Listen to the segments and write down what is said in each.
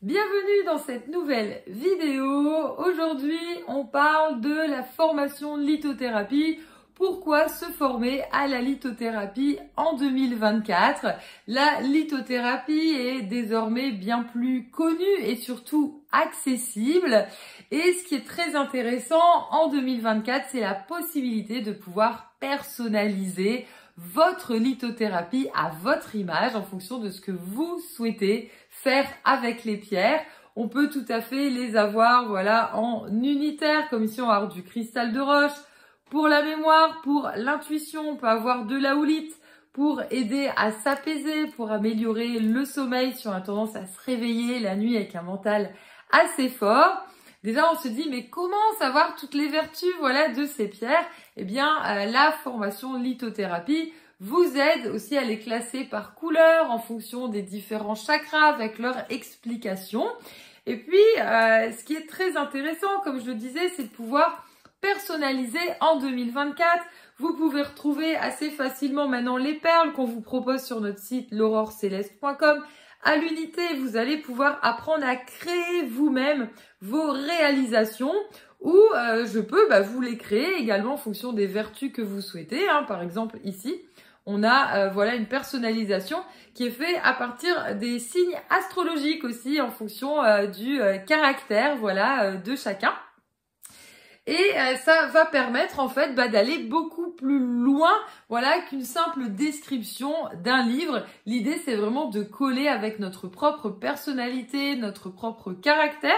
Bienvenue dans cette nouvelle vidéo. Aujourd'hui, on parle de la formation lithothérapie. Pourquoi se former à la lithothérapie en 2024? La lithothérapie est désormais bien plus connue et surtout accessible. Et ce qui est très intéressant en 2024, c'est la possibilité de pouvoir personnaliser votre lithothérapie à votre image en fonction de ce que vous souhaitez faire avec les pierres. On peut tout à fait les avoir en unitaire, comme ici on va avoir du cristal de roche. Pour la mémoire, pour l'intuition, on peut avoir de la houlite pour aider à s'apaiser, pour améliorer le sommeil si on a tendance à se réveiller la nuit avec un mental assez fort. Déjà, on se dit, mais comment savoir toutes les vertus de ces pierres? Eh bien, la formation lithothérapie vous aide aussi à les classer par couleur en fonction des différents chakras avec leur explication. Et puis, ce qui est très intéressant, comme je le disais, c'est de pouvoir personnaliser en 2024. Vous pouvez retrouver assez facilement maintenant les perles qu'on vous propose sur notre site l'aurore-céleste.com. À l'unité, vous allez pouvoir apprendre à créer vous-même vos réalisations ou je peux vous les créer également en fonction des vertus que vous souhaitez. Par exemple, ici, on a une personnalisation qui est faite à partir des signes astrologiques aussi en fonction du caractère de chacun. Et ça va permettre en fait d'aller beaucoup plus loin qu'une simple description d'un livre. L'idée, c'est vraiment de coller avec notre propre personnalité, notre propre caractère.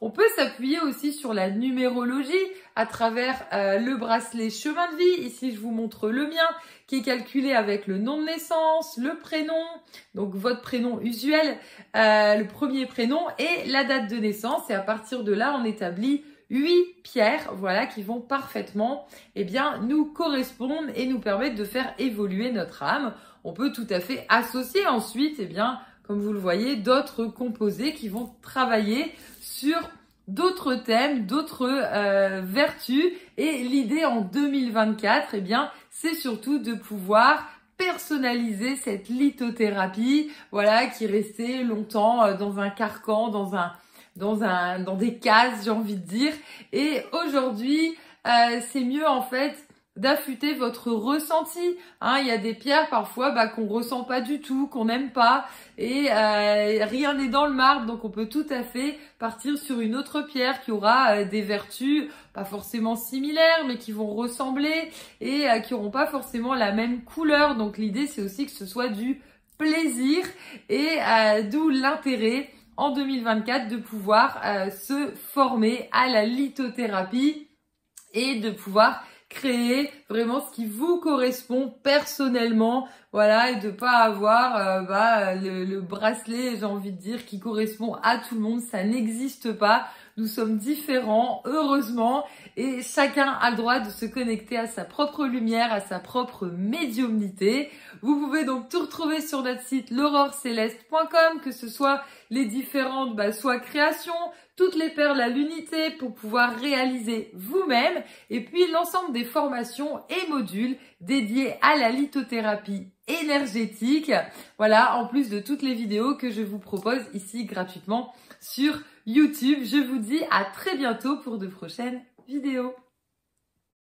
On peut s'appuyer aussi sur la numérologie à travers le bracelet chemin de vie. Ici, je vous montre le mien qui est calculé avec le nom de naissance, le prénom, donc votre prénom usuel, le premier prénom et la date de naissance. Et à partir de là, on établit 8 pierres, qui vont parfaitement, nous correspondre et nous permettre de faire évoluer notre âme. On peut tout à fait associer ensuite, comme vous le voyez, d'autres composés qui vont travailler sur d'autres thèmes, d'autres vertus. Et l'idée en 2024, c'est surtout de pouvoir personnaliser cette lithothérapie, qui restait longtemps dans un carcan, dans des cases, j'ai envie de dire. Et aujourd'hui, c'est mieux en fait d'affûter votre ressenti. Il y a des pierres parfois qu'on ressent pas du tout, qu'on n'aime pas, et rien n'est dans le marbre. Donc on peut tout à fait partir sur une autre pierre qui aura des vertus pas forcément similaires, mais qui vont ressembler et qui n'auront pas forcément la même couleur. Donc l'idée, c'est aussi que ce soit du plaisir et d'où l'intérêt en 2024 de pouvoir se former à la lithothérapie et de pouvoir créer vraiment ce qui vous correspond personnellement, et de pas avoir le bracelet, j'ai envie de dire, qui correspond à tout le monde. Ça n'existe pas. Nous sommes différents, heureusement, et chacun a le droit de se connecter à sa propre lumière, à sa propre médiumnité. Vous pouvez donc tout retrouver sur notre site l'aurore-céleste.com, que ce soit les différentes soit créations, toutes les perles à l'unité pour pouvoir réaliser vous-même, et puis l'ensemble des formations et modules dédiés à la lithothérapie énergétique. En plus de toutes les vidéos que je vous propose ici gratuitement sur YouTube. Je vous dis à très bientôt pour de prochaines vidéos.